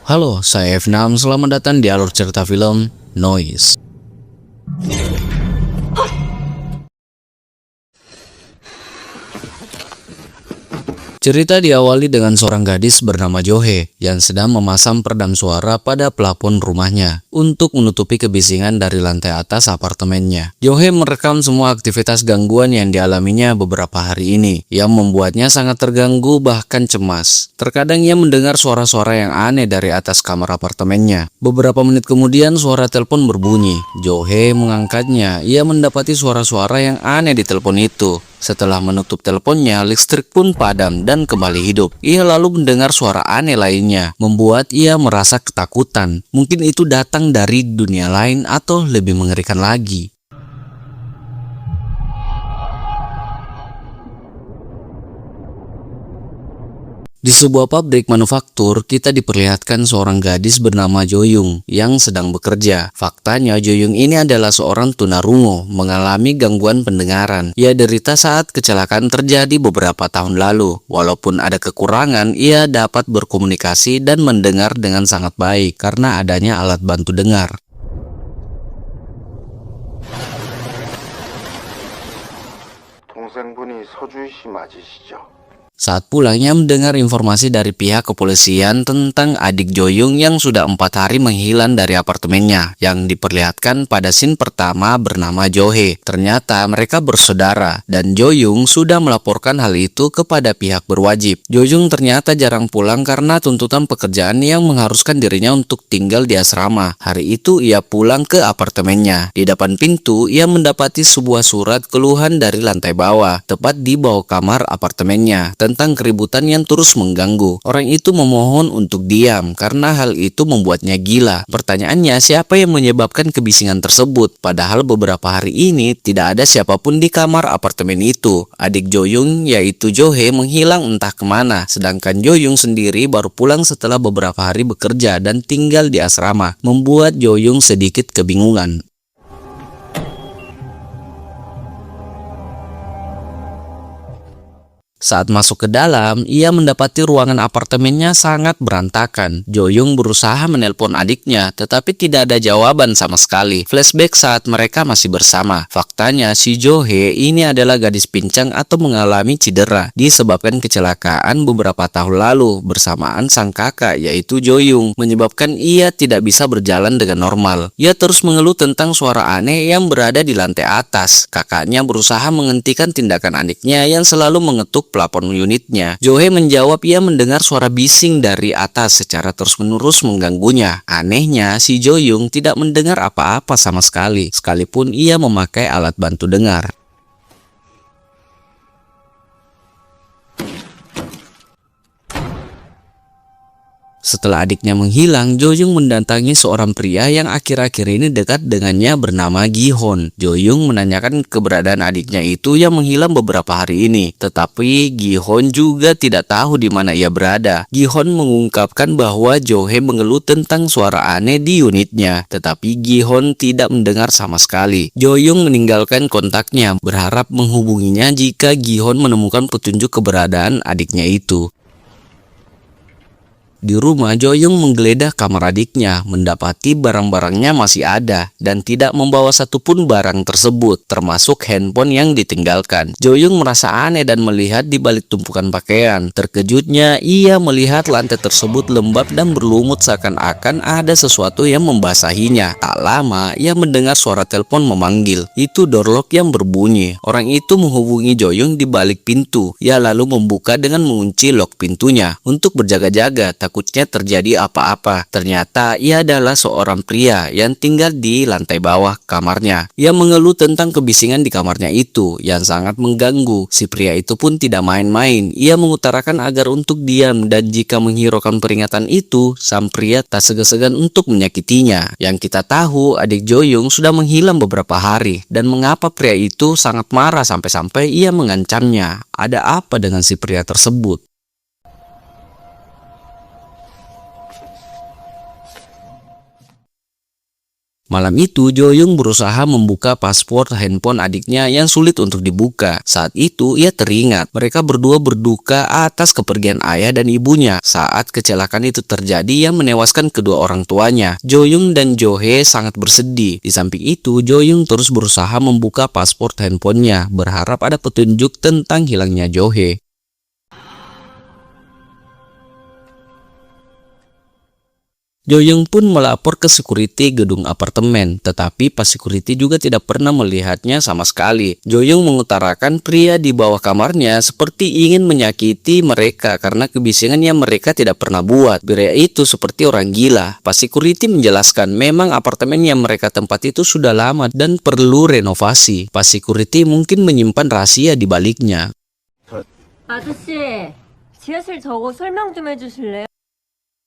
Halo, saya F6, selamat datang di alur cerita film Noise. Cerita diawali dengan seorang gadis bernama Johe yang sedang memasang peredam suara pada plafon rumahnya untuk menutupi kebisingan dari lantai atas apartemennya. Johe merekam semua aktivitas gangguan yang dialaminya beberapa hari ini, yang membuatnya sangat terganggu bahkan cemas. Terkadang ia mendengar suara-suara yang aneh dari atas kamar apartemennya. Beberapa menit kemudian suara telepon berbunyi. Johe mengangkatnya. Ia mendapati suara-suara yang aneh di telepon itu. Setelah menutup teleponnya, listrik pun padam dan kembali hidup. Ia lalu mendengar suara aneh lainnya, membuat ia merasa ketakutan. Mungkin itu datang dari dunia lain atau lebih mengerikan lagi. Di sebuah pabrik manufaktur, kita diperlihatkan seorang gadis bernama Joyung yang sedang bekerja. Faktanya, Joyung ini adalah seorang tunarungu, mengalami gangguan pendengaran. Ia derita saat kecelakaan terjadi beberapa tahun lalu. Walaupun ada kekurangan, ia dapat berkomunikasi dan mendengar dengan sangat baik karena adanya alat bantu dengar. 동생분이 서주희 씨 맞으시죠? Saat pulangnya mendengar informasi dari pihak kepolisian tentang adik Joyung yang sudah 4 hari menghilang dari apartemennya, yang diperlihatkan pada scene pertama bernama Johe. Ternyata mereka bersaudara, dan Joyung sudah melaporkan hal itu kepada pihak berwajib. Joyung ternyata jarang pulang karena tuntutan pekerjaan yang mengharuskan dirinya untuk tinggal di asrama. Hari itu ia pulang ke apartemennya. Di depan pintu, ia mendapati sebuah surat keluhan dari lantai bawah, tepat di bawah kamar apartemennya, tentang keributan yang terus mengganggu. Orang itu memohon untuk diam karena hal itu membuatnya gila. Pertanyaannya, siapa yang menyebabkan kebisingan tersebut? Padahal beberapa hari ini tidak ada siapapun di kamar apartemen itu. Adik Joyung yaitu Johe menghilang entah kemana, sedangkan Joyung sendiri baru pulang setelah beberapa hari bekerja dan tinggal di asrama, membuat Joyung sedikit kebingungan. Saat masuk ke dalam, ia mendapati ruangan apartemennya sangat berantakan. Joyung berusaha menelpon adiknya, tetapi tidak ada jawaban sama sekali. Flashback saat mereka masih bersama. Faktanya, si Johe ini adalah gadis pincang atau mengalami cedera disebabkan kecelakaan beberapa tahun lalu bersamaan sang kakak yaitu Joyung, menyebabkan ia tidak bisa berjalan dengan normal. Ia terus mengeluh tentang suara aneh yang berada di lantai atas. Kakaknya berusaha menghentikan tindakan adiknya yang selalu mengetuk plafon unitnya. Johe menjawab ia mendengar suara bising dari atas secara terus-menerus mengganggunya. Anehnya, si Joyung tidak mendengar apa-apa sama sekali, sekalipun ia memakai alat bantu dengar. Setelah adiknya menghilang, Joyung mendatangi seorang pria yang akhir-akhir ini dekat dengannya bernama Gi-hon. Joyung menanyakan keberadaan adiknya itu yang menghilang beberapa hari ini. Tetapi Gi-hon juga tidak tahu di mana ia berada. Gi-hon mengungkapkan bahwa Johe mengeluh tentang suara aneh di unitnya. Tetapi Gi-hon tidak mendengar sama sekali. Joyung meninggalkan kontaknya, berharap menghubunginya jika Gi-hon menemukan petunjuk keberadaan adiknya itu. Di rumah, Joyung menggeledah kamar adiknya, mendapati barang-barangnya masih ada, dan tidak membawa satupun barang tersebut, termasuk handphone yang ditinggalkan. Joyung merasa aneh dan melihat di balik tumpukan pakaian. Terkejutnya, ia melihat lantai tersebut lembab dan berlumut seakan-akan ada sesuatu yang membasahinya. Tak lama, ia mendengar suara telepon memanggil. Itu door lock yang berbunyi. Orang itu menghubungi Joyung di balik pintu. Ia lalu membuka dengan mengunci lock pintunya untuk berjaga-jaga, takutnya terjadi apa-apa. Ternyata ia adalah seorang pria yang tinggal di lantai bawah kamarnya. Ia mengeluh tentang kebisingan di kamarnya itu yang sangat mengganggu. Si pria itu pun tidak main-main. Ia mengutarakan agar untuk diam, dan jika menghiraukan peringatan itu, sang pria tak segan-segan untuk menyakitinya. Yang kita tahu, adik Joyung sudah menghilang beberapa hari, dan mengapa pria itu sangat marah sampai-sampai ia mengancamnya. Ada apa dengan si pria tersebut? Malam itu, Jo-young berusaha membuka paspor handphone adiknya yang sulit untuk dibuka. Saat itu, ia teringat mereka berdua berduka atas kepergian ayah dan ibunya. Saat kecelakaan itu terjadi yang menewaskan kedua orang tuanya, Jo-young dan Jo-hye sangat bersedih. Di samping itu, Jo-young terus berusaha membuka paspor handphonenya, berharap ada petunjuk tentang hilangnya Jo-hye. Jo-young pun melapor ke security gedung apartemen, tetapi pas security juga tidak pernah melihatnya sama sekali. Jo-young mengutarakan pria di bawah kamarnya seperti ingin menyakiti mereka karena kebisingan yang mereka tidak pernah buat. Pria itu seperti orang gila. Pas security menjelaskan memang apartemen yang mereka tempati itu sudah lama dan perlu renovasi. Pas security mungkin menyimpan rahasia di baliknya. 아저씨, 지하실 저거 설명 좀 해주실래요?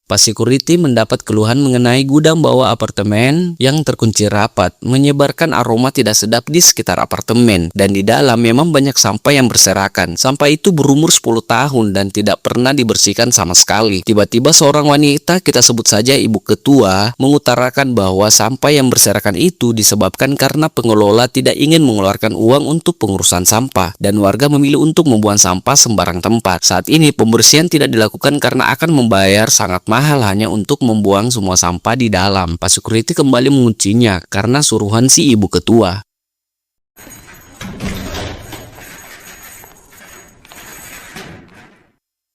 Pas security mendapat keluhan mengenai gudang bawah apartemen yang terkunci rapat, menyebarkan aroma tidak sedap di sekitar apartemen, dan di dalam memang banyak sampah yang berserakan. Sampah itu berumur 10 tahun dan tidak pernah dibersihkan sama sekali. Tiba-tiba seorang wanita, kita sebut saja ibu ketua, mengutarakan bahwa sampah yang berserakan itu disebabkan karena pengelola tidak ingin mengeluarkan uang untuk pengurusan sampah, dan warga memilih untuk membuang sampah sembarang tempat. Saat ini pembersihan tidak dilakukan karena akan membayar sangat mahal hanya untuk membuang semua sampah di dalam. Pas security kembali menguncinya karena suruhan si ibu ketua.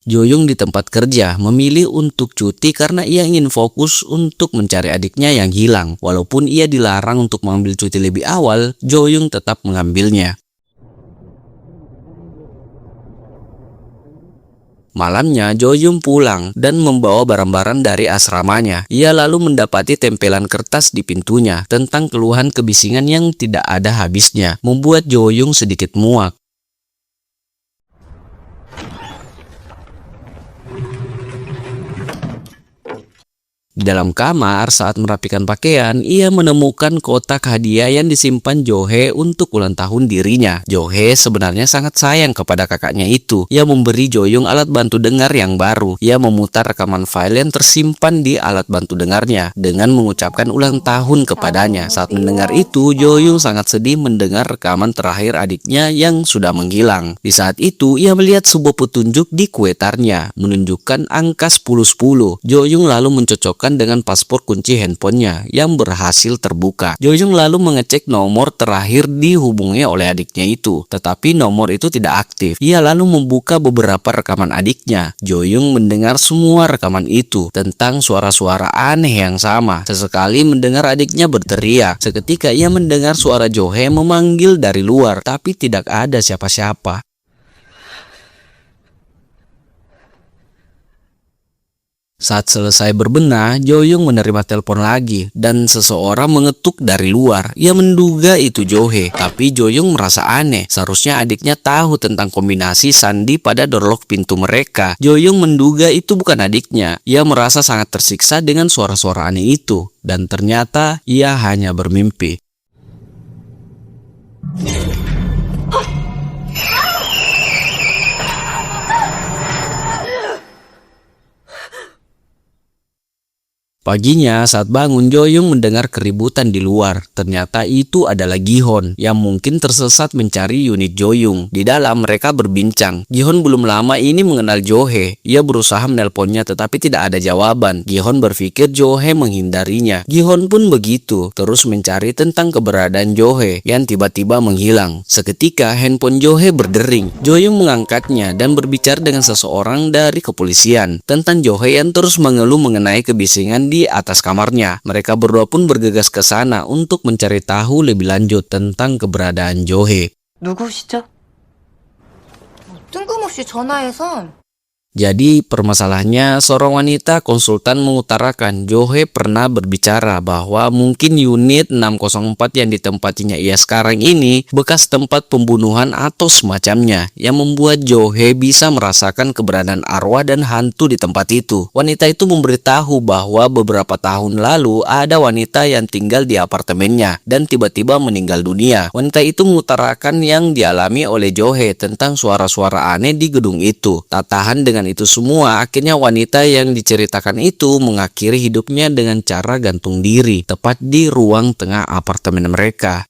Jo-young di tempat kerja memilih untuk cuti karena ia ingin fokus untuk mencari adiknya yang hilang. Walaupun ia dilarang untuk mengambil cuti lebih awal, Jo-young tetap mengambilnya. Malamnya, Jo-young pulang dan membawa barang-barang dari asramanya. Ia lalu mendapati tempelan kertas di pintunya tentang keluhan kebisingan yang tidak ada habisnya, membuat Jo-young sedikit muak. Di dalam kamar, saat merapikan pakaian, ia menemukan kotak hadiah yang disimpan Jo-hye untuk ulang tahun dirinya. Jo-hye sebenarnya sangat sayang kepada kakaknya itu. Ia memberi Jo-young alat bantu dengar yang baru. Ia memutar rekaman file yang tersimpan di alat bantu dengarnya dengan mengucapkan ulang tahun kepadanya. Saat mendengar itu, Jo-young sangat sedih mendengar rekaman terakhir adiknya yang sudah menghilang. Di saat itu, ia melihat sebuah petunjuk di kuetarnya, menunjukkan angka 1010. Jo-young lalu mencocokkan dengan paspor kunci handphonenya yang berhasil terbuka. Jo-young lalu mengecek nomor terakhir dihubungi oleh adiknya itu, tetapi nomor itu tidak aktif. Ia lalu membuka beberapa rekaman adiknya. Jo-young mendengar semua rekaman itu tentang suara-suara aneh yang sama. Sesekali mendengar adiknya berteriak. Seketika ia mendengar suara Jo-hye memanggil dari luar, tapi tidak ada siapa-siapa. Saat selesai berbenah, Jo-young menerima telepon lagi dan seseorang mengetuk dari luar. Ia menduga itu Jo-hye, tapi Jo-young merasa aneh. Seharusnya adiknya tahu tentang kombinasi sandi pada dorlok pintu mereka. Jo-young menduga itu bukan adiknya. Ia merasa sangat tersiksa dengan suara-suara aneh itu, dan ternyata ia hanya bermimpi. Paginya saat bangun, Jo-young mendengar keributan di luar. Ternyata itu adalah Gi-hon yang mungkin tersesat mencari unit Jo-young. Di dalam mereka berbincang. Gi-hon belum lama ini mengenal Jo-hye. Ia berusaha menelponnya tetapi tidak ada jawaban. Gi-hon berpikir Jo-hye menghindarinya. Gi-hon pun begitu, terus mencari tentang keberadaan Jo-hye yang tiba-tiba menghilang. Seketika handphone Jo-hye berdering. Jo-young mengangkatnya dan berbicara dengan seseorang dari kepolisian tentang Jo-hye yang terus mengeluh mengenai kebisingan di atas kamarnya. Mereka berdua pun bergegas ke sana untuk mencari tahu lebih lanjut tentang keberadaan Jo-hye. 누구시죠? 뜬금없이 전화해서 Jadi permasalahannya, seorang wanita konsultan mengutarakan Jo-hye pernah berbicara bahwa mungkin unit 604 yang ditempatinya ia sekarang ini bekas tempat pembunuhan atau semacamnya, yang membuat Jo-hye bisa merasakan keberadaan arwah dan hantu di tempat itu. Wanita itu memberitahu bahwa beberapa tahun lalu ada wanita yang tinggal di apartemennya dan tiba-tiba meninggal dunia. Wanita itu mengutarakan yang dialami oleh Jo-hye tentang suara-suara aneh di gedung itu. Tak tahan dengan dengan itu semua, akhirnya wanita yang diceritakan itu mengakhiri hidupnya dengan cara gantung diri, tepat di ruang tengah apartemen mereka.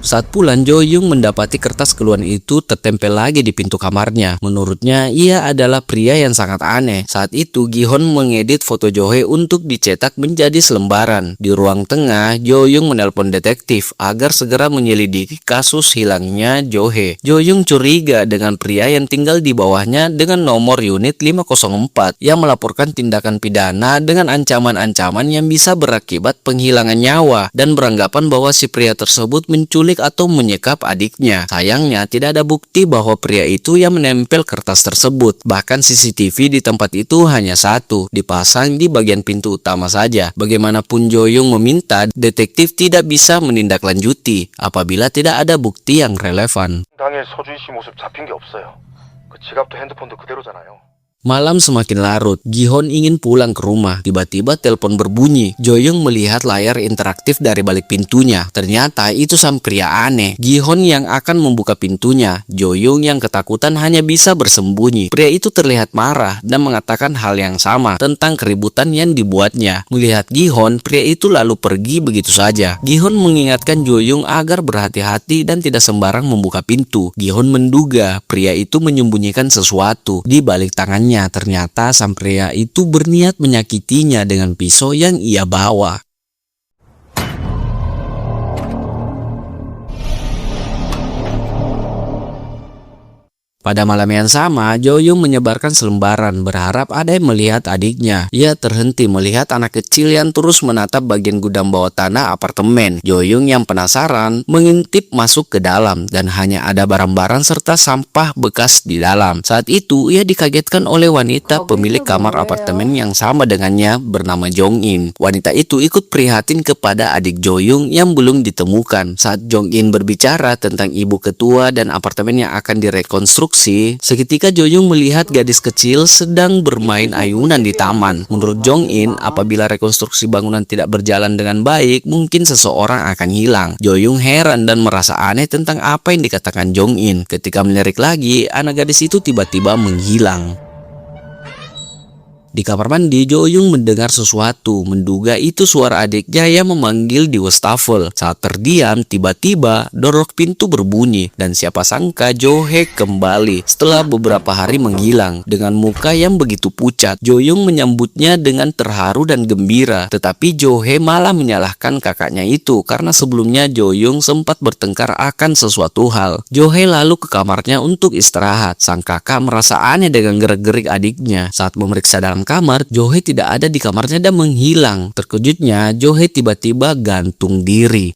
Saat pulang, Jo Young mendapati kertas keluhan itu tertempel lagi di pintu kamarnya. Menurutnya, ia adalah pria yang sangat aneh. Saat itu, Gi-hon mengedit foto Jo-hye untuk dicetak menjadi selembaran. Di ruang tengah, Jo Young menelpon detektif agar segera menyelidiki kasus hilangnya Jo-hye. Jo Young curiga dengan pria yang tinggal di bawahnya dengan nomor unit 504 yang melaporkan tindakan pidana dengan ancaman-ancaman yang bisa berakibat penghilangan nyawa, dan beranggapan bahwa si pria tersebut menculik atau menyekap adiknya. Sayangnya tidak ada bukti bahwa pria itu yang menempel kertas tersebut. Bahkan CCTV di tempat itu hanya satu, dipasang di bagian pintu utama saja. Bagaimanapun Jo Young meminta, detektif tidak bisa menindaklanjuti apabila tidak ada bukti yang relevan. 당일 서주희 씨 모습 잡힌 게 없어요. 그 지갑도 핸드폰도 그대로잖아요. Malam semakin larut, Gi-hon ingin pulang ke rumah. Tiba-tiba telepon berbunyi. Jo Young melihat layar interaktif dari balik pintunya. Ternyata itu sang pria aneh. Gi-hon yang akan membuka pintunya. Jo Young yang ketakutan hanya bisa bersembunyi. Pria itu terlihat marah dan mengatakan hal yang sama tentang keributan yang dibuatnya. Melihat Gi-hon, pria itu lalu pergi begitu saja. Gi-hon mengingatkan Jo Young agar berhati-hati dan tidak sembarang membuka pintu. Gi-hon menduga pria itu menyembunyikan sesuatu di balik tangannya. Ternyata sang pria itu berniat menyakitinya dengan pisau yang ia bawa. Pada malam yang sama, Jo Young menyebarkan selembaran berharap ada yang melihat adiknya. Ia terhenti melihat anak kecil yang terus menatap bagian gudang bawah tanah apartemen. Jo Young yang penasaran mengintip masuk ke dalam dan hanya ada barang-barang serta sampah bekas di dalam. Saat itu, ia dikagetkan oleh wanita pemilik kamar apartemen yang sama dengannya bernama Jong In. Wanita itu ikut prihatin kepada adik Jo Young yang belum ditemukan. Saat Jong In berbicara tentang ibu ketua dan apartemen yang akan direkonstruksi, seketika Jo Young melihat gadis kecil sedang bermain ayunan di taman. Menurut Jong In, apabila rekonstruksi bangunan tidak berjalan dengan baik, mungkin seseorang akan hilang. Jo Young heran dan merasa aneh tentang apa yang dikatakan Jong In. Ketika melirik lagi, anak gadis itu tiba-tiba menghilang. Di kamar mandi, Jo Young mendengar sesuatu, menduga itu suara adiknya yang memanggil di wastafel. Saat terdiam, tiba-tiba dorok pintu berbunyi dan siapa sangka Jo-hye kembali setelah beberapa hari menghilang. Dengan muka yang begitu pucat, Jo Young menyambutnya dengan terharu dan gembira. Tetapi Jo-hye malah menyalahkan kakaknya itu karena sebelumnya Jo Young sempat bertengkar akan sesuatu hal. Jo-hye lalu ke kamarnya untuk istirahat. Sang kakak merasa aneh dengan gerak-gerik adiknya. Saat memeriksa dalam kamar, Jo-hye tidak ada di kamarnya dan menghilang. Terkejutnya, Jo-hye tiba-tiba gantung diri.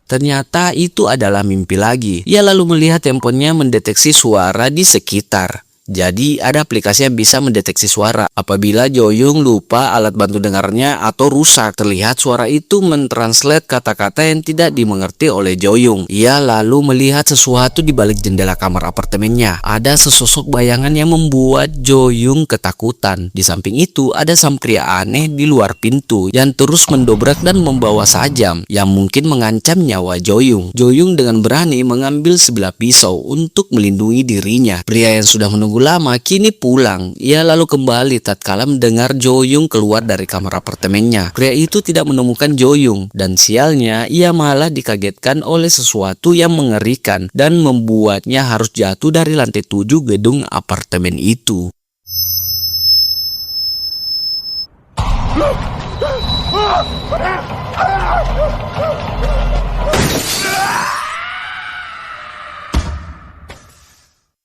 Ternyata itu adalah mimpi lagi. Ia lalu melihat handphonenya mendeteksi suara di sekitar. Jadi ada aplikasi yang bisa mendeteksi suara. Apabila Jo Young lupa alat bantu dengarnya atau rusak, terlihat suara itu mentranslate kata-kata yang tidak dimengerti oleh Jo Young. Ia lalu melihat sesuatu di balik jendela kamar apartemennya. Ada sesosok bayangan yang membuat Jo Young ketakutan. Di samping itu ada sang pria aneh di luar pintu yang terus mendobrak dan membawa sajam yang mungkin mengancam nyawa Jo Young. Jo Young dengan berani mengambil sebilah pisau untuk melindungi dirinya. Pria yang sudah menunggu lama kini pulang. Ia lalu kembali tatkala mendengar Jo Young keluar dari kamar apartemennya. Pria itu tidak menemukan Jo Young dan sialnya ia malah dikagetkan oleh sesuatu yang mengerikan dan membuatnya harus jatuh dari lantai 7 gedung apartemen itu.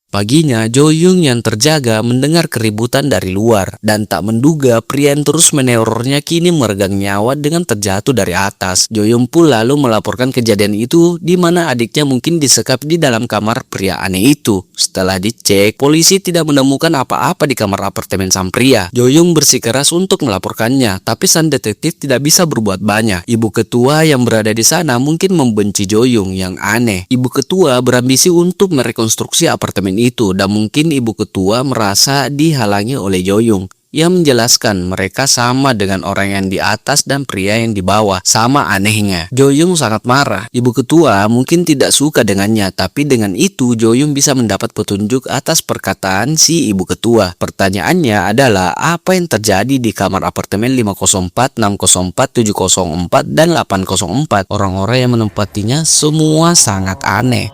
Paginya, Jo-young yang terjaga mendengar keributan dari luar dan tak menduga pria yang terus menerornya kini meregang nyawa dengan terjatuh dari atas. Jo-young pun lalu melaporkan kejadian itu di mana adiknya mungkin disekap di dalam kamar pria aneh itu. Setelah dicek, polisi tidak menemukan apa-apa di kamar apartemen sang pria. Jo-young bersikeras untuk melaporkannya, tapi sang detektif tidak bisa berbuat banyak. Ibu ketua yang berada di sana mungkin membenci Jo-young yang aneh. Ibu ketua berambisi untuk merekonstruksi apartemen itu dan mungkin ibu ketua merasa dihalangi oleh Jo-young. Ia menjelaskan mereka sama dengan orang yang di atas dan pria yang di bawah. Sama anehnya. Jo-young sangat marah. Ibu ketua mungkin tidak suka dengannya, tapi dengan itu Jo-young bisa mendapat petunjuk atas perkataan si ibu ketua. Pertanyaannya adalah apa yang terjadi di kamar apartemen 504, 604, 704, dan 804. Orang-orang yang menempatinya semua sangat aneh.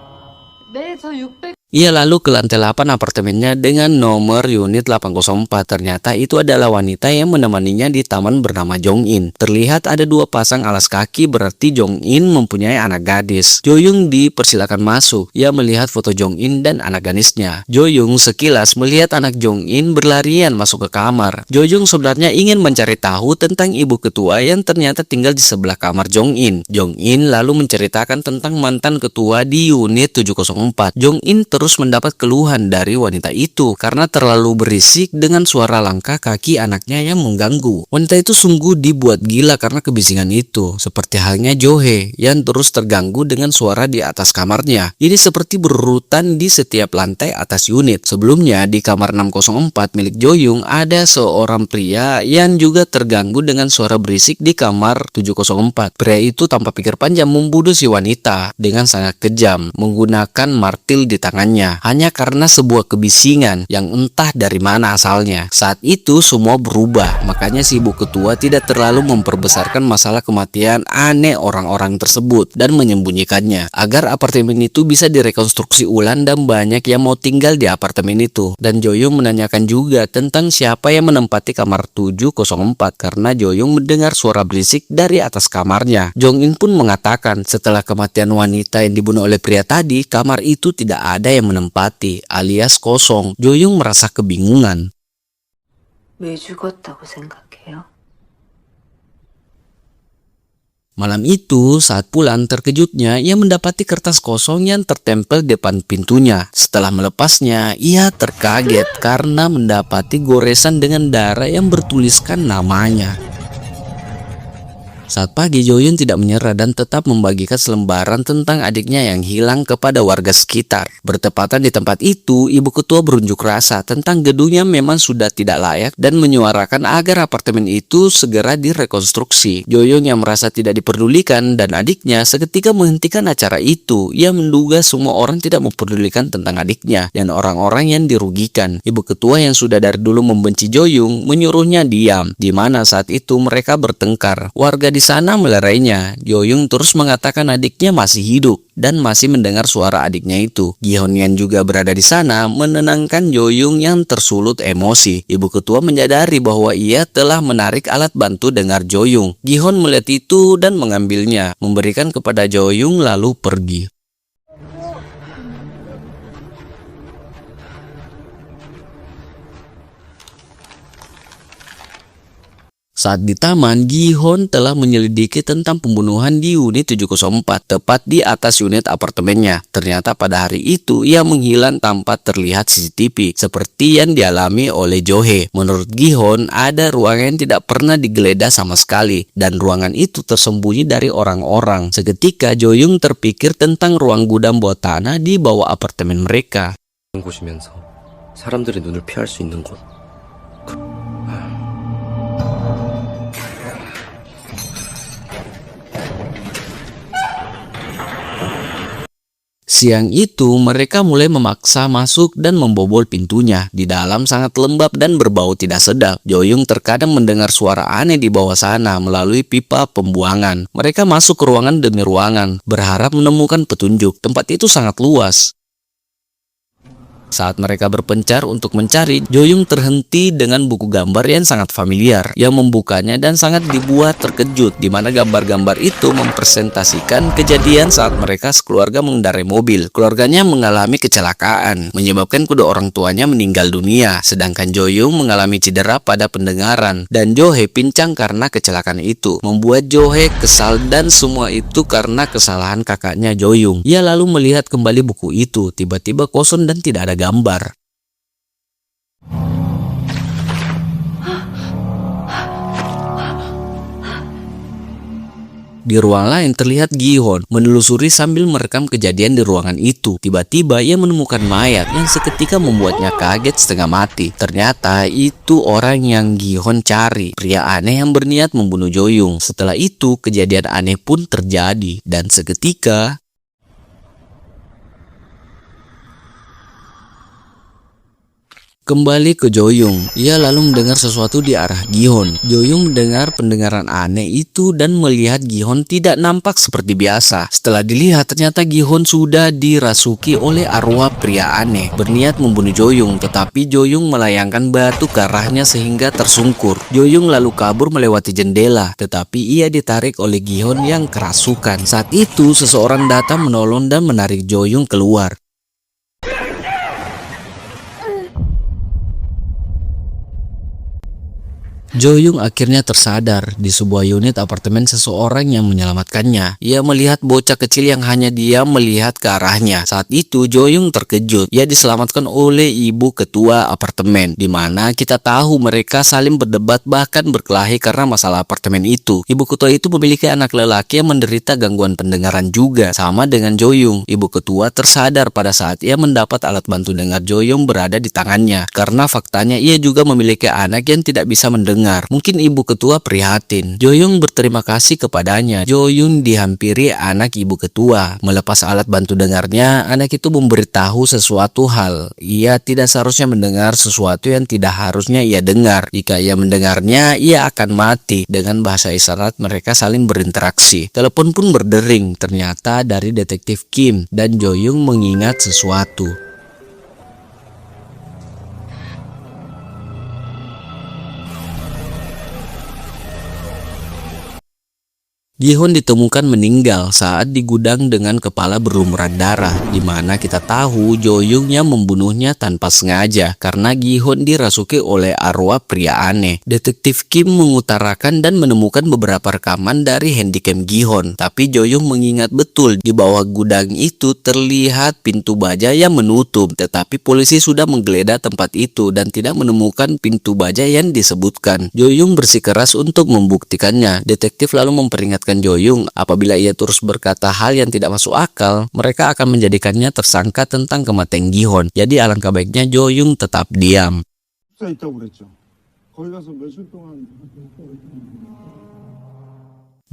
Ia lalu ke lantai 8 apartemennya dengan nomor unit 804. Ternyata itu adalah wanita yang menemaninya di taman bernama Jong-in. Terlihat ada dua pasang alas kaki, berarti Jong-in mempunyai anak gadis. Jo-young dipersilakan masuk. Ia melihat foto Jong-in dan anak gadisnya. Jo-young sekilas melihat anak Jong-in berlarian masuk ke kamar. Jo-young sebenarnya ingin mencari tahu tentang ibu ketua yang ternyata tinggal di sebelah kamar Jong-in. Jong-in lalu menceritakan tentang mantan ketua di unit 704. Jong-in terus mendapat keluhan dari wanita itu karena terlalu berisik dengan suara langkah kaki anaknya yang mengganggu. Wanita itu sungguh dibuat gila karena kebisingan itu, seperti halnya Jo-hye yang terus terganggu dengan suara di atas kamarnya. Ini seperti berurutan di setiap lantai atas unit. Sebelumnya di kamar 604 milik Jo-young ada seorang pria yang juga terganggu dengan suara berisik di kamar 704. Pria itu tanpa pikir panjang membunuh si wanita dengan sangat kejam menggunakan martil di tangannya hanya karena sebuah kebisingan yang entah dari mana asalnya. Saat itu semua berubah, makanya si ibu ketua tidak terlalu memperbesarkan masalah kematian aneh orang-orang tersebut dan menyembunyikannya agar apartemen itu bisa direkonstruksi ulang dan banyak yang mau tinggal di apartemen itu. Dan Jo-young menanyakan juga tentang siapa yang menempati kamar 704 karena Jo-young mendengar suara berisik dari atas kamarnya. Jong-in pun mengatakan setelah kematian wanita yang dibunuh oleh pria tadi, kamar itu tidak ada yang menempati, alias kosong. Jo-young merasa kebingungan. 왜 죽었다고 생각해요? Malam itu, saat pulang terkejutnya, ia mendapati kertas kosong yang tertempel di depan pintunya. Setelah melepasnya, ia terkaget karena mendapati goresan dengan darah yang bertuliskan namanya. Saat pagi, Jo-young tidak menyerah dan tetap membagikan selembaran tentang adiknya yang hilang kepada warga sekitar. Bertepatan di tempat itu, ibu ketua berunjuk rasa tentang gedungnya memang sudah tidak layak dan menyuarakan agar apartemen itu segera direkonstruksi. Jo-young yang merasa tidak diperdulikan dan adiknya seketika menghentikan acara itu. Ia menduga semua orang tidak memperdulikan tentang adiknya dan orang-orang yang dirugikan. Ibu ketua yang sudah dari dulu membenci Jo-young menyuruhnya diam, di mana saat itu mereka bertengkar. Warga di sana melerainya. Jo-young terus mengatakan adiknya masih hidup dan masih mendengar suara adiknya itu. Gi-hon yang juga berada di sana menenangkan Jo-young yang tersulut emosi. Ibu ketua menyadari bahwa ia telah menarik alat bantu dengar Jo-young. Gi-hon melihat itu dan mengambilnya, memberikan kepada Jo-young lalu pergi. Saat di taman, Gi-hon telah menyelidiki tentang pembunuhan di unit 704, tepat di atas unit apartemennya. Ternyata pada hari itu, ia menghilang tanpa terlihat CCTV, seperti yang dialami oleh Jo-hye. Menurut Gi-hon, ada ruangan yang tidak pernah digeledah sama sekali, dan ruangan itu tersembunyi dari orang-orang. Seketika, Jo-young terpikir tentang ruang gudang bawah tanah di bawah apartemen mereka. 곳이면서 사람들의 눈을 피할 수 있는 곳. Siang itu, mereka mulai memaksa masuk dan membobol pintunya. Di dalam sangat lembab dan berbau tidak sedap. Jo-young terkadang mendengar suara aneh di bawah sana melalui pipa pembuangan. Mereka masuk ke ruangan demi ruangan, berharap menemukan petunjuk. Tempat itu sangat luas. Saat mereka berpencar untuk mencari, Jo-young terhenti dengan buku gambar yang sangat familiar. Ia membukanya dan sangat dibuat terkejut, di mana gambar-gambar itu mempresentasikan kejadian saat mereka sekeluarga mengendarai mobil. Keluarganya mengalami kecelakaan, menyebabkan kedua orang tuanya meninggal dunia, sedangkan Jo-young mengalami cedera pada pendengaran, dan Jo-hye pincang karena kecelakaan itu, membuat Jo-hye kesal, dan semua itu karena kesalahan kakaknya Jo-young. Ia lalu melihat kembali buku itu, tiba-tiba kosong dan tidak ada gambar. Di ruang lain terlihat Gi-hon menelusuri sambil merekam kejadian di ruangan itu. Tiba-tiba ia menemukan mayat yang seketika membuatnya kaget setengah mati. Ternyata itu orang yang Gi-hon cari, pria aneh yang berniat membunuh Jo-young. Setelah itu kejadian aneh pun terjadi, dan seketika kembali ke Jo-young. Ia lalu mendengar sesuatu di arah Gi-hon. Jo-young mendengar pendengaran aneh itu dan melihat Gi-hon tidak nampak seperti biasa. Setelah dilihat, ternyata Gi-hon sudah dirasuki oleh arwah pria aneh, berniat membunuh Jo-young, tetapi Jo-young melayangkan batu ke arahnya sehingga tersungkur. Jo-young lalu kabur melewati jendela, tetapi ia ditarik oleh Gi-hon yang kerasukan. Saat itu, seseorang datang menolong dan menarik Jo-young keluar. Jo-young akhirnya tersadar di sebuah unit apartemen seseorang yang menyelamatkannya. Ia melihat bocah kecil yang hanya dia melihat ke arahnya. Saat itu Jo-young terkejut. Ia diselamatkan oleh ibu ketua apartemen, di mana kita tahu mereka saling berdebat bahkan berkelahi karena masalah apartemen itu. Ibu ketua itu memiliki anak lelaki yang menderita gangguan pendengaran juga, sama dengan Jo-young. Ibu ketua tersadar pada saat ia mendapat alat bantu dengar Jo-young berada di tangannya, karena faktanya ia juga memiliki anak yang tidak bisa mendengar. Mungkin ibu ketua prihatin. Jo-young berterima kasih kepadanya. Jo-young dihampiri anak ibu ketua. Melepas alat bantu dengarnya, anak itu memberitahu sesuatu hal. Ia tidak seharusnya mendengar sesuatu yang tidak harusnya ia dengar. Jika ia mendengarnya, ia akan mati. Dengan bahasa isyarat mereka saling berinteraksi. Telepon pun berdering. Ternyata dari detektif Kim, dan Jo-young mengingat sesuatu. Gi-hon ditemukan meninggal saat di gudang dengan kepala berlumuran darah, di mana kita tahu Jo-young yang membunuhnya tanpa sengaja karena Gi-hon dirasuki oleh arwah pria aneh. Detektif Kim mengutarakan dan menemukan beberapa rekaman dari handycam Gi-hon, tapi Jo-young mengingat betul di bawah gudang itu terlihat pintu baja yang menutup, tetapi polisi sudah menggeledah tempat itu dan tidak menemukan pintu baja yang disebutkan. Jo-young bersikeras untuk membuktikannya. Detektif lalu memperingatkan Jo-young, apabila ia terus berkata hal yang tidak masuk akal, mereka akan menjadikannya tersangka tentang kematian Gi-hon. Jadi alangkah baiknya Jo-young tetap diam.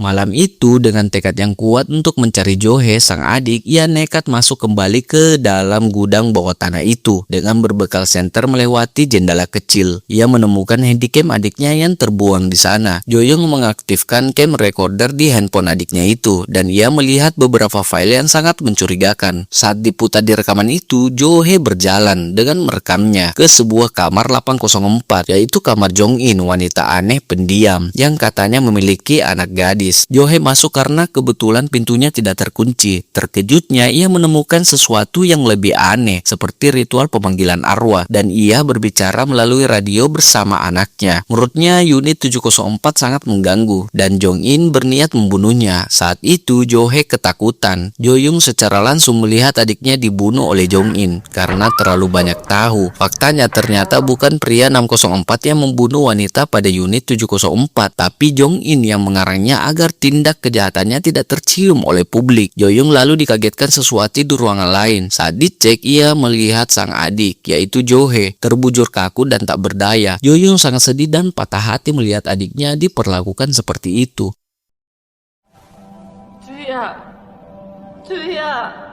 Malam itu, dengan tekad yang kuat untuk mencari Jo-hye, sang adik, ia nekat masuk kembali ke dalam gudang bawah tanah itu. Dengan berbekal senter melewati jendela kecil, ia menemukan handycam adiknya yang terbuang di sana. Jo-young mengaktifkan cam recorder di handphone adiknya itu, dan ia melihat beberapa file yang sangat mencurigakan. Saat diputar di rekaman itu, Jo-hye berjalan dengan merekamnya ke sebuah kamar 804, yaitu kamar Jong-in, wanita aneh pendiam, yang katanya memiliki anak gadis. Jo-hye masuk karena kebetulan pintunya tidak terkunci. Terkejutnya, ia menemukan sesuatu yang lebih aneh, seperti ritual pemanggilan arwah, dan ia berbicara melalui radio bersama anaknya. Menurutnya, unit 704 sangat mengganggu, dan Jong-in berniat membunuhnya. Saat itu, Jo-hye ketakutan. Jo-young secara langsung melihat adiknya dibunuh oleh Jong-in karena terlalu banyak tahu. Faktanya, ternyata bukan pria 604 yang membunuh wanita pada unit 704, tapi Jong-in yang mengarangnya agar tindak kejahatannya tidak tercium oleh publik. Jo-young lalu dikagetkan sesuatu di ruangan lain. Saat dicek, ia melihat sang adik, yaitu Jo-hye, terbujur kaku dan tak berdaya. Jo-young sangat sedih dan patah hati melihat adiknya diperlakukan seperti itu. 주희야, 주희야.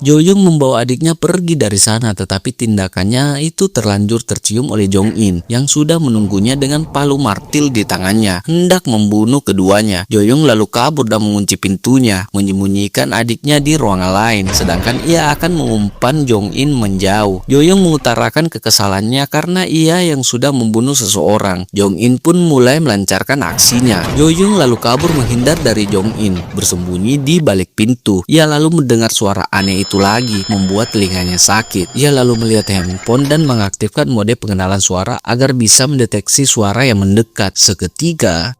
Jo-young membawa adiknya pergi dari sana, tetapi tindakannya itu terlanjur tercium oleh Jong-in yang sudah menunggunya dengan palu martil di tangannya, hendak membunuh keduanya. Jo-young lalu kabur dan mengunci pintunya, menyembunyikan adiknya di ruangan lain, sedangkan ia akan mengumpan Jong-in menjauh. Jo-young mengutarakan kekesalannya karena ia yang sudah membunuh seseorang. Jong-in pun mulai melancarkan aksinya. Jo-young lalu kabur menghindar dari Jong-in, bersembunyi di balik pintu. Ia lalu mendengar suara aneh itu lagi, membuat telinganya sakit. Ia lalu melihat handphone dan mengaktifkan mode pengenalan suara agar bisa mendeteksi suara yang mendekat. Seketika,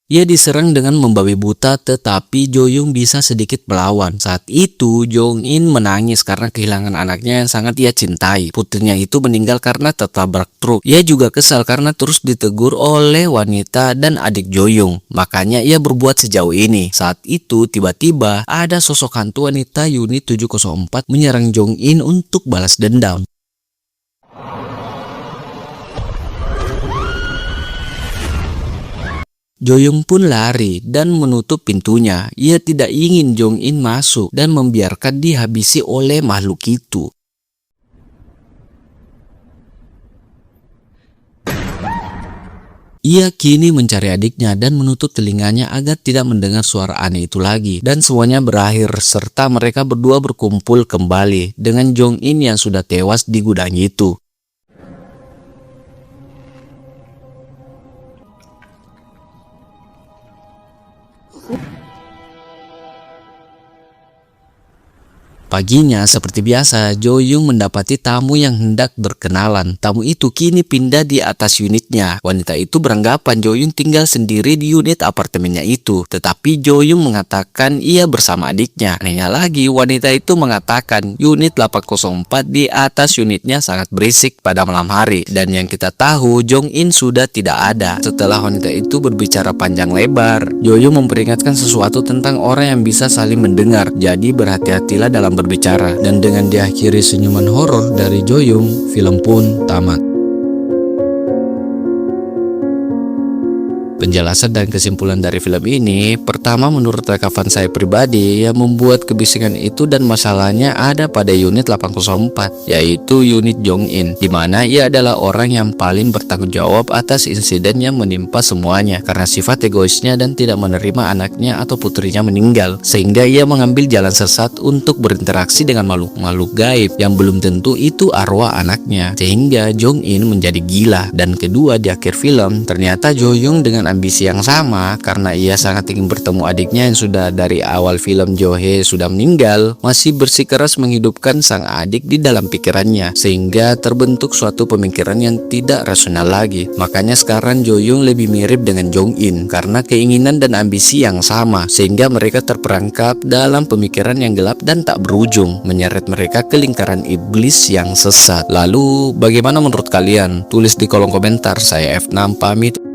ia diserang dengan membabi buta, tetapi Jo-young bisa sedikit melawan. Saat itu, Jong-in menangis karena kehilangan anaknya yang sangat ia cintai. Putrinya itu meninggal karena tertabrak truk. Ia juga kesal karena terus ditegur oleh wanita dan adik Jo-young. Makanya ia berbuat sejauh ini. Saat itu, tiba-tiba ada sosok hantu wanita unit 704 menyerang Jong-in untuk balas dendam. Jo-young pun lari dan menutup pintunya. Ia tidak ingin Jong-in masuk dan membiarkan dihabisi oleh makhluk itu. Ia kini mencari adiknya dan menutup telinganya agar tidak mendengar suara aneh itu lagi. Dan semuanya berakhir serta mereka berdua berkumpul kembali dengan Jong-in yang sudah tewas di gudang itu. Paginya, seperti biasa, Jo-young mendapati tamu yang hendak berkenalan. Tamu itu kini pindah di atas unitnya. Wanita itu beranggapan Jo-young tinggal sendiri di unit apartemennya itu. Tetapi Jo-young mengatakan ia bersama adiknya. Anehnya lagi, wanita itu mengatakan unit 804 di atas unitnya sangat berisik pada malam hari. Dan yang kita tahu, Jong-in sudah tidak ada. Setelah wanita itu berbicara panjang lebar, Jo-young memperingatkan sesuatu tentang orang yang bisa saling mendengar. Jadi berhati-hatilah dalam berbicara. Dan dengan diakhiri senyuman horor dari Jo-young, film pun tamat. Penjelasan dan kesimpulan dari film ini, pertama menurut rekapan saya pribadi yang membuat kebisingan itu dan masalahnya ada pada unit 804, yaitu unit Jong-in, di mana ia adalah orang yang paling bertanggung jawab atas insiden yang menimpa semuanya karena sifat egoisnya dan tidak menerima anaknya atau putrinya meninggal, sehingga ia mengambil jalan sesat untuk berinteraksi dengan makhluk-makhluk gaib yang belum tentu itu arwah anaknya, sehingga Jong-in menjadi gila. Dan kedua, di akhir film ternyata Jo-young dengan ambisi yang sama karena ia sangat ingin bertemu adiknya yang sudah dari awal film Jo-hae sudah meninggal, masih bersikeras menghidupkan sang adik di dalam pikirannya, sehingga terbentuk suatu pemikiran yang tidak rasional lagi. Makanya sekarang Jo-young lebih mirip dengan Jong-in karena keinginan dan ambisi yang sama, sehingga mereka terperangkap dalam pemikiran yang gelap dan tak berujung, menyeret mereka ke lingkaran iblis yang sesat. Lalu bagaimana menurut kalian? Tulis di kolom komentar. Saya F6 pamit.